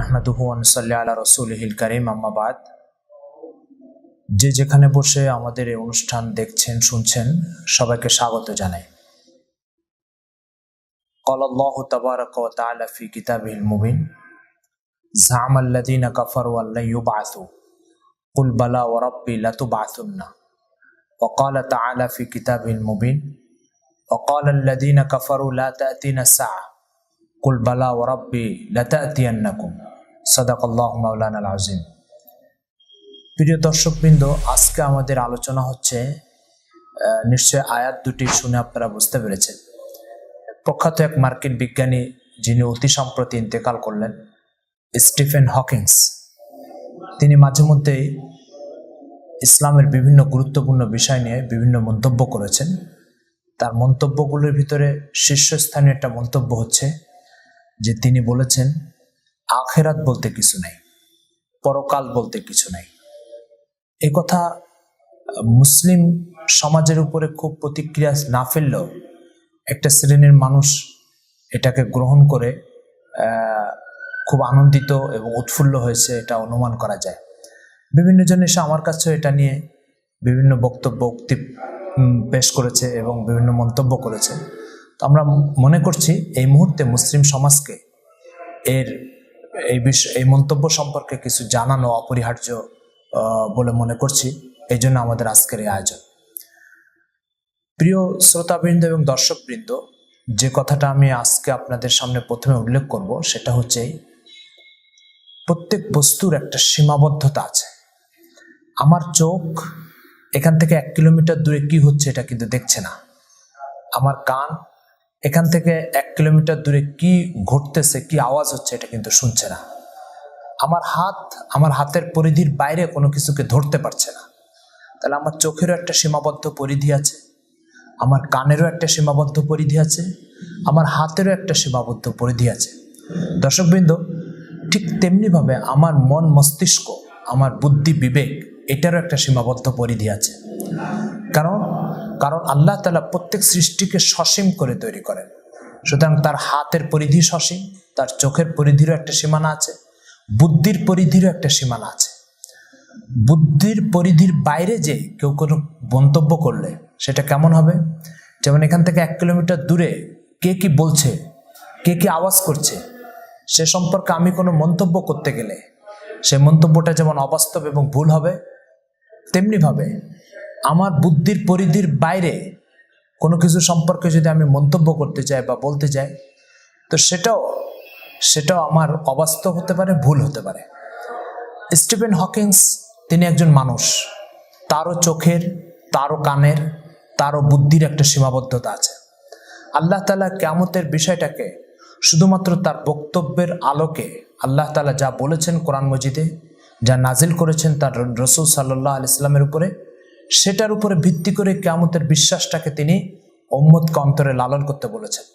নাহমাদুহু ওয়া নুসাল্লি আলা রাসূলিহিল কারীম, আম্মা বাদ। যে যেখানে বসে আমাদের এই অনুষ্ঠান দেখছেন শুনছেন সবাইকে স্বাগত জানাই। ক্বালা আল্লাহু তাবারাকা ওয়া তাআলা ফি কিতাবিহিল মুবিন, যা'আমাল্লাযীনা কাফারু আল্লান ইউবআসু কুল বালা ওয়া রাব্বি লাতুবআসুন্না। ওয়া ক্বালা তাআলা ফি কিতাবিহিল মুবিন, ওয়া ক্বালাল্লাযীনা কাফারু লা তা'তিনা আস-সাআহ কুল বালা ওয়া রাব্বি লাতা'তিয়ান্নাকুম। সাদাকাল্লাহু মাওলানাল আযীম। প্রিয় দর্শকবৃন্দ, আজকে আমাদের আলোচনা হচ্ছে, নিশ্চয় আয়াত দুটি শুনে আপনারা বুঝতে পেরেছেন, প্রখ্যাত এক মার্কিন বিজ্ঞানী যিনি অতি সম্প্রতি ইন্তেকাল করলেন, স্টিফেন হকিংস। তিনি মাঝে মধ্যেই ইসলামের বিভিন্ন গুরুত্বপূর্ণ বিষয় নিয়ে বিভিন্ন মন্তব্য করেছেন। তার মন্তব্যগুলোর ভিতরে শীর্ষস্থানীয় একটা মন্তব্য হচ্ছে যে তিনি বলেছেন আখিরাত বলতে কিছু নাই, পরকাল বলতে কিছু নাই। এই কথা মুসলিম সমাজের উপরে খুব প্রতিক্রিয়া না ফেললেও একটা শ্রেণীর মানুষ এটাকে গ্রহণ করে খুব আনন্দিত এবং উৎফুল্ল হয়েছে, এটা অনুমান করা যায়। বিভিন্ন জন এসে আমার কাছেও এটা নিয়ে বিভিন্ন বক্তব্য উক্তি পেশ করেছে এবং বিভিন্ন মন্তব্য করেছে। তো আমরা মনে করছি এই মুহূর্তে মুসলিম সমাজকে এই মন্তব্য সম্পর্কে কিছু জানানো অপরিহার্য বলে মনে করছি। এই জন্য আমাদের আজকের এই আয়োজন। প্রিয় শ্রোতাবৃন্দ এবং দর্শকবৃন্দ, যে কথাটা আমি আজকে আপনাদের সামনে প্রথমে উল্লেখ করব সেটা হচ্ছে প্রত্যেক বস্তুর একটা সীমাবদ্ধতা আছে। আমার চোখ এখান থেকে 1 কিলোমিটার দূরে কি হচ্ছে এটা কিন্তু দেখছে না। আমার কান এখান থেকে 1 কিলোমিটার দূরে কি ঘটতেছে, কি আওয়াজ হচ্ছে এটা কিন্তু শুনছে না। আমার হাত আমার হাতের পরিধির বাইরে কোনো কিছুকে ধরতে পারছে না। তাহলে আমার চোখেরও একটা সীমাবদ্ধ পরিধি আছে, আমার কানেরও একটা সীমাবদ্ধ পরিধি আছে, আমার হাতেরও একটা সীমাবদ্ধ পরিধি আছে। দর্শকবৃন্দ, ঠিক তেমনিভাবে আমার মন মস্তিষ্ক, আমার বুদ্ধি বিবেক, এটারও একটা সীমাবদ্ধ পরিধি আছে। কারণ আল্লাহ তাআলা প্রত্যেক সৃষ্টিকে সসীম করে তৈরি করেন। সুতরাং তার হাতের পরিধি সসীম, তার চোখের পরিধিরও একটা সীমানা আছে, বুদ্ধির পরিধিরও একটা সীমানা আছে। বুদ্ধির পরিধির বাইরে যে কেউ কোনো মন্তব্য করলে সেটা কেমন হবে? যেমন এখান থেকে 1 কিলোমিটার দূরে কে কি বলছে, কে কি আওয়াজ করছে, সে সম্পর্কে আমি কোনো মন্তব্য করতে গেলে সে মন্তব্যটা যেমন অবাস্তব এবং ভুল হবে, তেমনিভাবে আমার বুদ্ধির পরিধির বাইরে কোনো কিছু সম্পর্কে যদি আমি মন্তব্য করতে চাই বা বলতে চাই, তো সেটাও আমার অবাস্তব হতে পারে, ভুল হতে পারে। স্টিফেন হকিংস তিনি একজন মানুষ, তারও চোখের, তারও কানের, তারও বুদ্ধির একটা সীমাবদ্ধতা আছে। আল্লাহ তাআলা কিয়ামতের বিষয়টাকে শুধুমাত্র তার বক্তব্যের আলোকে আল্লাহ তাআলা যা বলেছেন কোরআন মজিদে, যা নাজিল করেছেন তার রাসূল সাল্লাল্লাহু আলাইহি ওয়াসাল্লামের উপরে, সেটার উপরে ভিত্তি করে কিয়ামতের বিশ্বাসটাকে তিনি উম্মতকে অন্তরে লালন করতে বলেছেন।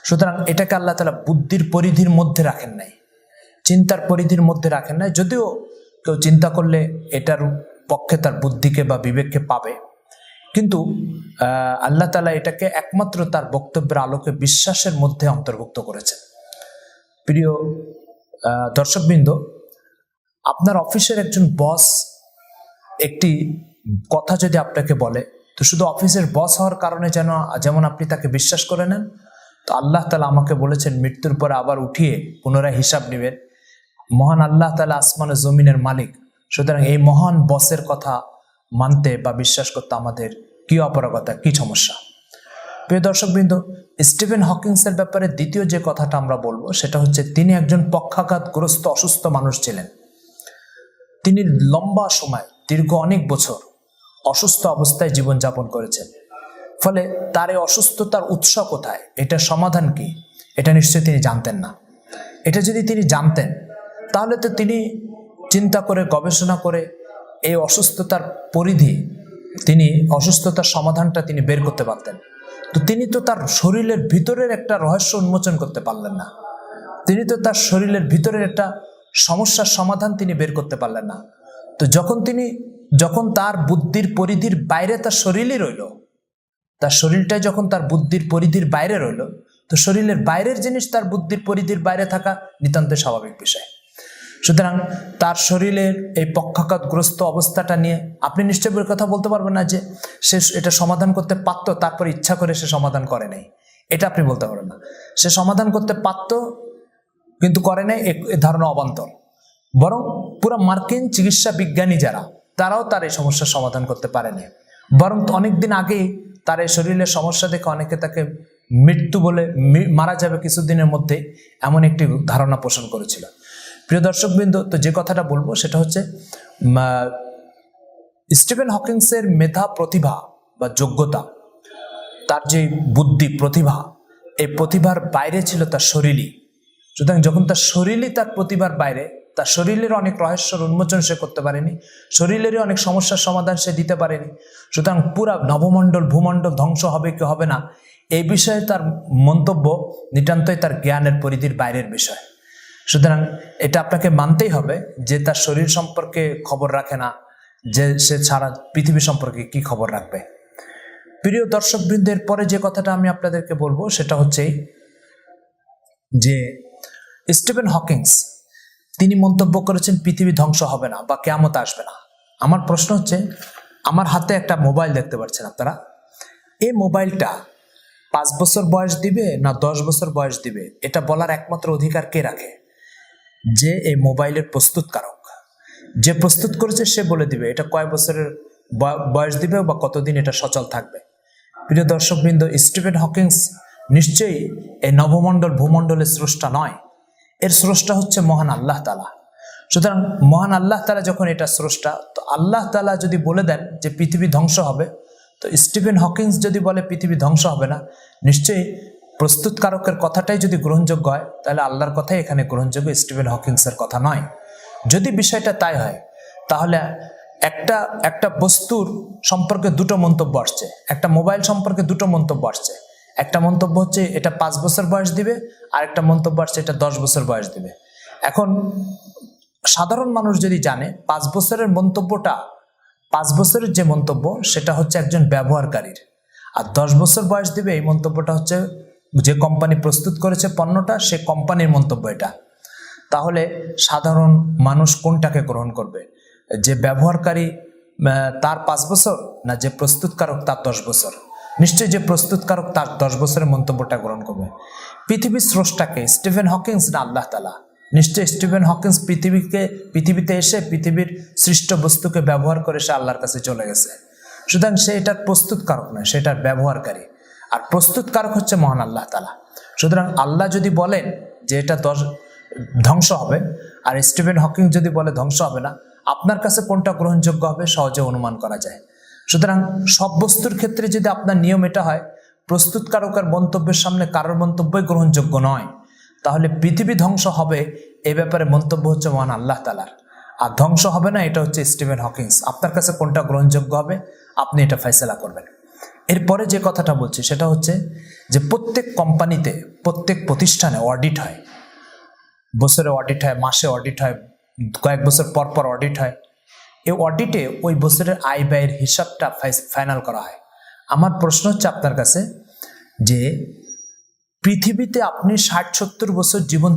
সুতরাং এটাকে আল্লাহ তাআলা বুদ্ধির পরিধির মধ্যে রাখেন নাই, চিন্তার পরিধির মধ্যে রাখেন নাই। যদিও কেউ চিন্তা করলে এটার পক্ষে তার বুদ্ধিকে বা বিবেককে পাবে, কিন্তু আল্লাহ তাআলা এটাকে একমাত্র তার বক্তব্যের আলোকে বিশ্বাসের মধ্যে অন্তর্ভুক্ত করেছেন। প্রিয় দর্শকবৃন্দ, আপনার অফিসের একজন বস একটি কথা যদি আপনাকে বলে, তো শুধু অফিসের বস হওয়ার কারণে যেমন আপনি তাকে বিশ্বাস করে নেন, তো আল্লাহ তাআলা আমাকে বলেছেন মৃত্যুর পরে আবার উঠিয়ে পুনরায় হিসাব নেবেন। মহান আল্লাহ তাআলা আসমান ও জমিনের মালিক। সুতরাং এই মহান বসের কথা মানতে বা বিশ্বাস করতে আমাদের কি অপারগতা, কি সমস্যা? প্রিয় দর্শকবৃন্দ, স্টিফেন হকিংসের ব্যাপারে দ্বিতীয় যে কথাটা আমরা বলবো সেটা হচ্ছে তিনি একজন পক্ষাঘাতগ্রস্ত অসুস্থ মানুষ ছিলেন। তিনি লম্বা সময়, দীর্ঘ অনেক বছর অসুস্থ অবস্থায় জীবনযাপন করেছেন। ফলে তার এই অসুস্থতার উৎস কোথায়, এটার সমাধান কি, এটা নিশ্চয়ই তিনি জানতেন না। এটা যদি তিনি জানতেন তাহলে তো তিনি চিন্তা করে গবেষণা করে এই অসুস্থতার পরিধি, তিনি অসুস্থতার সমাধানটা তিনি বের করতে পারতেন। তো তিনি তো তার শরীরের ভিতরের একটা রহস্য উন্মোচন করতে পারলেন না, তিনি তো তার শরীরের ভিতরের একটা সমস্যার সমাধান তিনি বের করতে পারলেন না। তো যখন তার বুদ্ধির পরিধির বাইরে তার শরীরই রইল, তার শরীরটাই যখন তার বুদ্ধির পরিধির বাইরে রইল, তো শরীরের বাইরের জিনিস তার বুদ্ধির পরিধির বাইরে থাকা নিতান্ত স্বাভাবিক বিষয়। সুতরাং তার শরীরের এই পক্ষাঘাতগ্রস্ত অবস্থাটা নিয়ে আপনি নিশ্চয়ই কথা বলতে পারবেন না যে সে এটা সমাধান করতে পারত, তারপর ইচ্ছা করে সে সমাধান করে নাই, এটা আপনি বলতে পারবেন না। সে সমাধান করতে পারত কিন্তু করে নাই, এ ধারণা অবান্তর। বরং পুরো মার্কিন চিকিৎসা বিজ্ঞানী যারা, তারাও তার এই সমস্যার সমাধান করতে পারেনি। বরং অনেকদিন আগেই তার এই শরীরের সমস্যা দেখে অনেকে তাকে মৃত্যু বলে, মারা যাবে কিছুদিনের মধ্যে, এমন একটি ধারণা পোষণ করেছিল। প্রিয় দর্শকবৃন্দ, তো যে কথাটা বলবো সেটা হচ্ছে স্টিফেন হকিংসের মেধা, প্রতিভা বা যোগ্যতা, তার যে বুদ্ধি, প্রতিভা, এই প্রতিভার বাইরে ছিল তার শরীরই। সুতরাং যখন তার শরীরই তার প্রতিভার বাইরে, তার শরীরের অনেক রহস্যের উন্মোচন সে করতে পারেনি, শরীরেরই অনেক সমস্যার সমাধান সে দিতে পারেনি। সুতরাং পুরা নবমণ্ডল, ভূমণ্ডল ধ্বংস হবে কি হবে না, এই বিষয়ে তার মন্তব্য নিতান্তই তার জ্ঞানের পরিধির বাইরের বিষয়। সুতরাং এটা আপনাকে মানতেই হবে যে তার শরীর সম্পর্কে খবর রাখে না, যে সে সারা পৃথিবী সম্পর্কে কি খবর রাখবে। প্রিয় দর্শকবৃন্দের, পরে যে কথাটা আমি আপনাদেরকে বলবো সেটা হচ্ছে যে স্টিফেন হকিংস তিনি মন্তব্য করেছেন পৃথিবী ধ্বংস হবে না বা কিয়ামত আসবে না। আমার প্রশ্ন হচ্ছে, আমার হাতে একটা মোবাইল দেখতে পাচ্ছেন আপনারা, এই মোবাইলটা 5 বছর বয়স দিবে না 10 বছর বয়স দিবে, এটা বলার একমাত্র অধিকার কে রাখে? যে এই মোবাইলের প্রস্তুতকারক, যে প্রস্তুত করেছে সে বলে দিবে এটা কয় বছরের বয়স দিবে বা কতদিন এটা সচল থাকবে। প্রিয় দর্শকবৃন্দ, স্টিফেন হকিংস নিশ্চয়ই এই নবমণ্ডল ভূমণ্ডলের স্রষ্টা নয়, এর স্রষ্টা হচ্ছে মহান আল্লাহ তাআলা। সুতরাং মহান আল্লাহ তাআলা যখন এটা স্রষ্টা, তো আল্লাহ তাআলা যদি বলে দেন যে পৃথিবী ধ্বংস হবে, তো স্টিফেন হকিংস যদি বলে পৃথিবী ধ্বংস হবে না, নিশ্চয়ই প্রস্তুতকারকের কথাটাই যদি গ্রহণযোগ্য হয়, তাহলে আল্লাহর কথাই এখানে গ্রহণযোগ্য, স্টিফেন হকিংসের কথা নয়। যদি বিষয়টা তাই হয়, তাহলে একটা বস্তুর সম্পর্কে দুটো মন্তব্য আসছে, একটা মোবাইল সম্পর্কে দুটো মন্তব্য আসছে। একটা মন্তব্য হচ্ছে এটা 5 বছর বয়স দিবে, আর একটা মন্তব্য আসছে এটা 10 বছর বয়স দিবে। এখন সাধারণ মানুষ যদি জানে 5 বছরের মন্তব্যটা, 5 বছরের যে মন্তব্য সেটা হচ্ছে একজন ব্যবহারকারীর, আর 10 বছর বয়স দিবে এই মন্তব্যটা হচ্ছে যে কোম্পানি প্রস্তুত করেছে পণ্যটা, সে কোম্পানির মন্তব্য এটা। তাহলে সাধারণ মানুষ কোনটাকে গ্রহণ করবে? যে ব্যবহারকারী তার 5 বছর, না যে প্রস্তুতকারক তার 10 বছর? নিশ্চয়ই যে প্রস্তুতকারক তার 10 বছরের মন্তব্যটা গ্রহণ করবে। পৃথিবীর স্রষ্টাকে স্টিফেন হকিংস না আল্লাহ তাআলা? নিশ্চয়ই স্টিফেন হকিংস পৃথিবীতে এসে পৃথিবীর সৃষ্ট বস্তুকে ব্যবহার করে সে আল্লাহর কাছে চলে গেছে। সুতরাং সে এটার প্রস্তুতকারক নয়, সে এটার ব্যবহারকারী, আর প্রস্তুতকারক হচ্ছে মহান আল্লাহ তাআলা। সুতরাং আল্লাহ যদি বলেন যে এটা ধ্বংস হবে, আর স্টিফেন হকিং যদি বলে ধ্বংস হবে না, আপনার কাছে কোনটা গ্রহণযোগ্য হবে সহজে অনুমান করা যায়। সুতরাং সব বস্তুর ক্ষেত্রে যদি আপনার নিয়ম এটা হয় প্রস্তুতকারকের মন্তব্যের সামনে কারোর মন্তব্যই গ্রহণযোগ্য নয়, তাহলে পৃথিবী ধ্বংস হবে এ ব্যাপারে মন্তব্য হচ্ছে মহান আল্লাহ তাআলার, আর ধ্বংস হবে না এটা হচ্ছে স্টিফেন হকিংস। আপনার কাছে কোনটা গ্রহণযোগ্য হবে আপনি এটা ফয়সালা করবেন। এরপরে যে কথাটা বলছি সেটা হচ্ছে যে প্রত্যেক কোম্পানিতে, প্রত্যেক প্রতিষ্ঠানে অডিট হয়, বছরে অডিট হয়, মাসে অডিট হয়, কয়েক বছর পর পর অডিট হয়। এই অডিটে ওই বছরের আয় ব্যয়ের হিসাবটা ফাইনাল করা হয়। আমার প্রশ্ন হচ্ছে আপনার কাছে যে পৃথিবীতে আপনি 60-70 বছর জীবন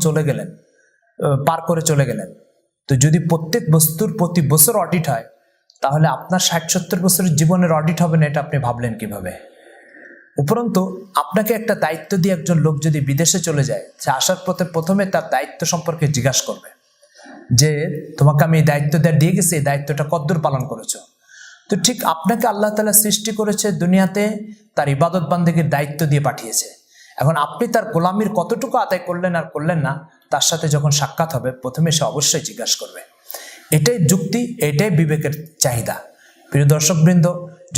পার করে চলে গেলেন, তো যদি প্রত্যেক বস্তুর প্রতি বছর অডিট হয়, তাহলে আপনার 60-70 বছরের জীবনের অডিট হবে না, এটা আপনি ভাবলেন কিভাবে? উপরন্তু আপনাকে একটা দায়িত্ব দিয়ে একজন লোক যদি বিদেশে চলে যায়, সে আসার পথে প্রথমে তার দায়িত্ব সম্পর্কে জিজ্ঞাসা করবে যে তোমাকে আমি এই দায়িত্ব দিয়ে গেছি, এই দায়িত্বটা কতদূর পালন করেছো। তো ঠিক আপনাকে আল্লাহ তাআলা সৃষ্টি করেছে দুনিয়াতে, তার ইবাদত বান্দেগীর দায়িত্ব দিয়ে পাঠিয়েছে। এখন আপনি তার গোলামির কতটুকু আদায় করলেন আর করলেন না, তার সাথে যখন সাক্ষাৎ হবে প্রথমে সে অবশ্যই জিজ্ঞাসা করবে। এটাই যুক্তি, এটাই বিবেকের চাহিদা। প্রিয় দর্শকবৃন্দ,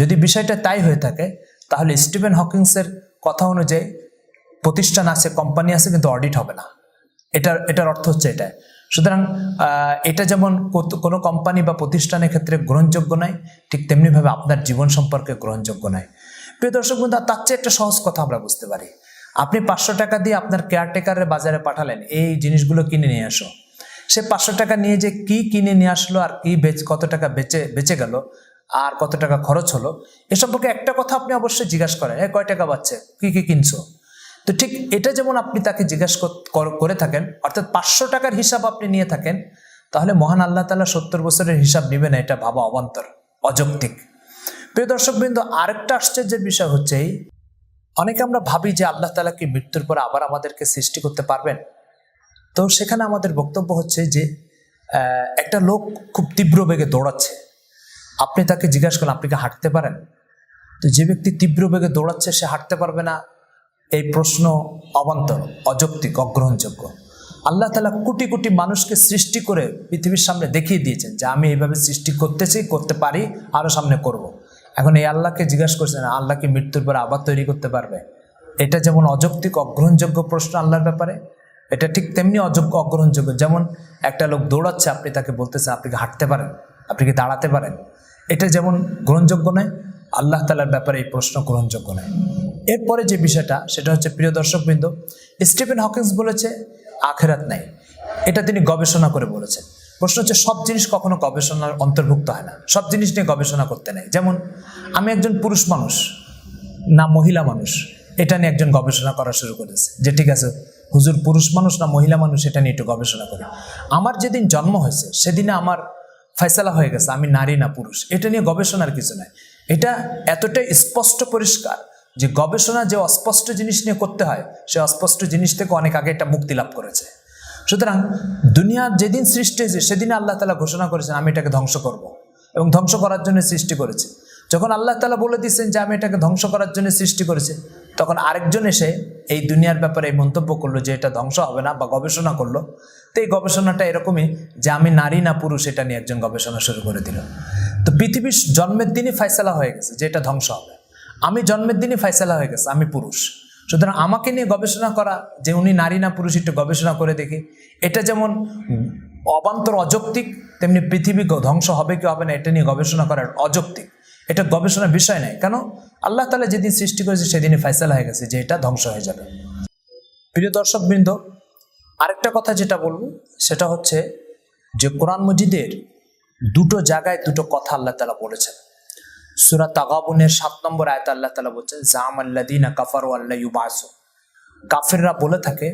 যদি বিষয়টা তাই হয়ে থাকে, তাহলে স্টিফেন হকিংসের কথা অনুযায়ী প্রতিষ্ঠান আছে, কোম্পানি আছে, কিন্তু অডিট হবে না। এটার অর্থ হচ্ছে এটা। সুতরাং এটা যেমন কোনো কোম্পানি বা প্রতিষ্ঠানের ক্ষেত্রে গ্রহণযোগ্য নয়, ঠিক তেমনিভাবে আপনার জীবন সম্পর্কে গ্রহণযোগ্য নয়। প্রিয় দর্শকবৃন্দ, তার চেয়ে একটা সহজ কথা আমরা বুঝতে পারি। আপনি 500 টাকা দিয়ে আপনার কেয়ারটেকারের বাজারে পাঠালেন, এই জিনিসগুলো কিনে নিয়ে আসো। সে 500 টাকা নিয়ে যে কি কিনে নিয়ে আসলো, আর কি কত টাকা বেঁচে গেল, আর কত টাকা খরচ হলো, এ সম্পর্কে একটা কথা আপনি অবশ্যই জিজ্ঞাসা করেন, কয় টাকা বাঁচছে, কি কি কিনছো। তো ঠিক এটা যেমন আপনি তাকে জিজ্ঞাসা করে থাকেন, অর্থাৎ 500 টাকার হিসাব আপনি নিয়ে থাকেন, তাহলে মহান আল্লাহ তাআলা 70 বছরের হিসাব নেবে না, এটা ভাবা অবান্তর, অযৌক্তিক। প্রিয় দর্শকবৃন্দ, আরেকটা আশ্চর্যের বিষয় হচ্ছে অনেকে আমরা ভাবি যে আল্লাহ তাআলা কি মৃত্যুর পর আবার আমাদেরকে সৃষ্টি করতে পারবেন? তো সেখানে আমাদের বক্তব্য হচ্ছে যে একটা লোক খুব তীব্র বেগে দৌড়াচ্ছে, আপনি তাকে জিজ্ঞাসা করেন আপনি কি হাঁটতে পারেন? তো যে ব্যক্তি তীব্র বেগে দৌড়াচ্ছে সে হাঁটতে পারবে না, এই প্রশ্ন অবান্তর, অযৌক্তিক, অগ্রহণযোগ্য। আল্লাহ তাআলা কোটি কোটি মানুষকে সৃষ্টি করে পৃথিবীর সামনে দেখিয়ে দিয়েছেন যে আমি এইভাবে সৃষ্টি করতেছি, করতে পারি, আরো সামনে করব। এখন এই আল্লাহকে জিজ্ঞাসা করছেন আল্লাহ কি মৃত্যুর পরে আবার তৈরি করতে পারবে? এটা যেমন অযৌক্তিক, অগ্রহণযোগ্য প্রশ্ন আল্লাহর ব্যাপারে, এটা ঠিক তেমনি অযোগ্য, অগ্রহণযোগ্য। যেমন একটা লোক দৌড়াচ্ছে, আপনি তাকে বলতেছেন আপনি কি হাঁটতে পারেন, আপনি কি দাঁড়াতে পারেন, এটা যেমন গ্রহণযোগ্য নয়, আল্লাহ তাআলার ব্যাপারে এই প্রশ্ন গ্রহণযোগ্য নয়। এরপরে যে বিষয়টা সেটা হচ্ছে, প্রিয় দর্শকবৃন্দ, স্টিফেন হকিংস বলেছে আখিরাত নাই, এটা তিনি গবেষণা করে বলেছেন। প্রশ্ন হচ্ছে সব জিনিস কখনো গবেষণার অন্তর্ভুক্ত হয় না, সব জিনিস নিয়ে গবেষণা করতে নেই। যেমন আমি একজন পুরুষ মানুষ না মহিলা মানুষ, এটা নিয়ে একজন গবেষণা করা শুরু করেছে, যে ঠিক আছে হুজুর পুরুষ মানুষ না মহিলা মানুষ এটা নিয়ে একটু গবেষণা করে। আমার যেদিন জন্ম হয়েছে সেদিনে আমার ফয়সালা হয়ে গেছে আমি নারী না পুরুষ, এটা নিয়ে গবেষণার কিছু নাই। এটা এতটাই স্পষ্ট পরিষ্কার যে গবেষণা যে অস্পষ্ট জিনিস নিয়ে করতে হয়, সে অস্পষ্ট জিনিস থেকে অনেক আগে এটা মুক্তি লাভ করেছে। সুতরাং দুনিয়ার যেদিন সৃষ্টি হয়েছে সেদিনে আল্লাহ তাআলা ঘোষণা করেছেন আমি এটাকে ধ্বংস করব, এবং ধ্বংস করার জন্য সৃষ্টি করেছে। যখন আল্লাহ তাআলা বলে দিয়েছেন যে আমি এটাকে ধ্বংস করার জন্য সৃষ্টি করেছে, তখন আরেকজন এসে এই দুনিয়ার ব্যাপারে এই মন্তব্য করলো যে এটা ধ্বংস হবে না, বা গবেষণা করলো। তো এই গবেষণাটা এরকমই যে আমি নারী না পুরুষ এটা নিয়ে একজন গবেষণা শুরু করে দিল। তো পৃথিবীর জন্মের দিনই ফয়সালা হয়ে গেছে যে এটা ধ্বংস হবে, আমি জন্মের দিনই ফয়সালা হয়ে গেছে আমি পুরুষ। সুতরাং আমাকে নিয়ে গবেষণা করা যে উনি নারী না পুরুষ একটু গবেষণা করে দেখি, এটা যেমন অবান্তর, অযৌক্তিক, তেমনি পৃথিবী ধ্বংস হবে কি হবে না এটা নিয়ে গবেষণা করার অযৌক্তিক, এটা গবেষণার বিষয় নয়। কেন? আল্লাহ তাআলা যেদিন সৃষ্টি করেছে সেদিনই ফয়সালা হয়ে গেছে যে এটা ধ্বংস হয়ে যাবে। প্রিয় দর্শকবৃন্দ, আরেকটা কথা যেটা বলবো সেটা হচ্ছে যে কোরআন মজিদের দুটো জায়গায় দুটো কথা আল্লাহ তাআলা বলেছেন। সূরা তাগাবুনের 7 নম্বর আয়াতে আল্লাহ তাআলা বলছেন জামাল্লাযীনা কাফারু আল্লা ইউবাসু, কাফিররা বলে থাকে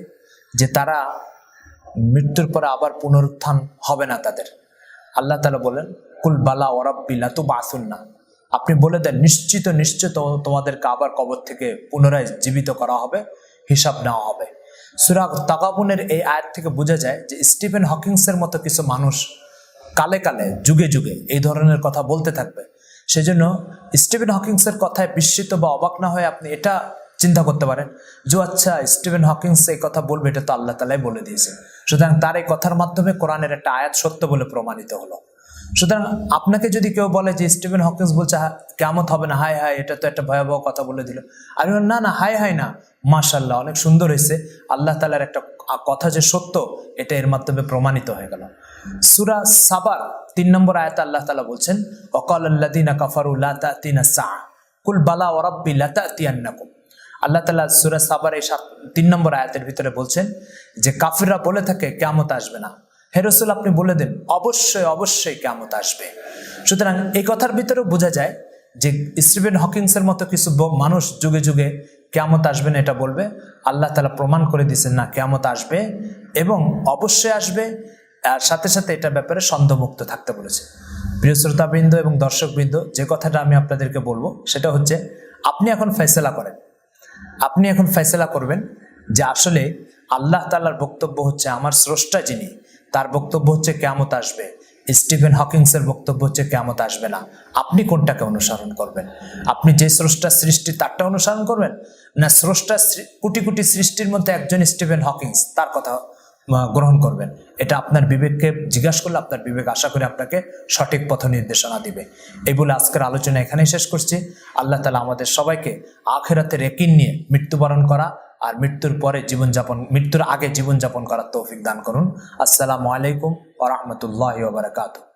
যে তারা মৃত্যুর পরে আবার পুনরুত্থান হবে না তাদের। আল্লাহ তাআলা বলেন কুল বালা ওয়া রাব্বি লাতুবাসুন্না, আপনি বলে দেন নিশ্চিত নিশ্চিত তোমাদেরকে আবার কবর থেকে পুনরায় জীবিত করা হবে, হিসাব নেওয়া হবে। সূরা তাগাবুনের এই আয়াত থেকে বোঝা যায় যে স্টিফেন হকিংসের মতো কিছু মানুষ কালে কালে যুগে যুগে এই ধরনের কথা বলতে থাকবে। সেজন্য স্টিফেন হকিংসের কথায় বিস্মিত বা অবাক না হয়ে আপনি এটা চিন্তা করতে পারেন যে আচ্ছা স্টিফেন হকিংস এই কথা বলবে, এটা তো আল্লাহ তাআলাই বলে দিয়েছে, সুতরাং তার এই কথার মাধ্যমে কোরআনের একটা আয়াত সত্য বলে প্রমাণিত হলো। সুতরাং আপনাকে যদি কেউ বলে যে স্টিফেন হকিংস বলছে কিয়ামত হবে না, হায় হায় এটা তো একটা ভয়াবহ কথা বলে দিল, আমি না না হায় হায় না, মাশাআল্লাহ অনেক সুন্দর হয়েছে, আল্লাহ তাআলার একটা কথা যে সত্য এটা এর মাধ্যমে প্রমাণিত হয়ে গেল। সূরা সাবার 3 নম্বর আয়াতে আল্লাহ তাআলা বলছেন ওয়াকালাল্লাযীনা কাফারু লা তা'তিনা সাআ কুল বালা ওয়া রাব্বি লাতা'তিয়ান্নাকুম। আল্লাহ তাআলা সূরা সাবার এই 3 নম্বর আয়াতের ভিতরে বলছেন যে কাফিররা বলে থাকে কিয়ামত আসবে না। হে রাসূল আপনি বলে দেন অবশ্যই অবশ্যই কিয়ামত আসবে। সুতরাং এই কথার ভিতরে বোঝা যায় যে স্টিফেন হকিংসের মতো কিছু মানুষ যুগে যুগে কিয়ামত আসবে না এটা বলবে, আল্লাহ তাআলা প্রমাণ করে দিয়েছেন না কিয়ামত আসবে এবং অবশ্যই আসবে, আর সাথে সাথে এটার ব্যাপারে সন্দেহমুক্ত থাকতে বলেছে। প্রিয় শ্রোতাবৃন্দ এবং দর্শকবৃন্দ, যে কথাটা আমি আপনাদেরকে বলবো সেটা হচ্ছে আপনি এখন ফয়সালা করেন, আপনি এখন ফয়সালা করবেন যে আসলে আল্লাহ তাআলার বক্তব্য হচ্ছে আমার স্রষ্টা যিনি তার বক্তব্য হচ্ছে কিয়ামত আসবে, স্টিফেন হকিংসের বক্তব্য হচ্ছে কিয়ামত আসবে না। আপনি কোনটাকে অনুসরণ করবেন? আপনি যে স্রষ্টার সৃষ্টি তারটা অনুসরণ করবেন, না স্রষ্টার কোটি কোটি সৃষ্টির মধ্যে একজন স্টিফেন হকিংস তার কথা গ্রহণ করবেন? এটা আপনার বিবেককে জিজ্ঞাসা করলে আপনার বিবেক আশা করি আপনাকে সঠিক পথ নির্দেশনা দিবে। এই বলে আজকের আলোচনা এখানেই শেষ করছি। আল্লাহ তাআলা আমাদের সবাইকে আখিরাতের ইয়াকিন নিয়ে মৃত্যুবরণ করা আর মৃত্যুর পরে জীবনযাপন, মৃত্যুর আগে জীবনযাপন করার তৌফিক দান করুন। আসসালামু আলাইকুম ওয়া রাহমাতুল্লাহি ওয়া বারাকাতুহু।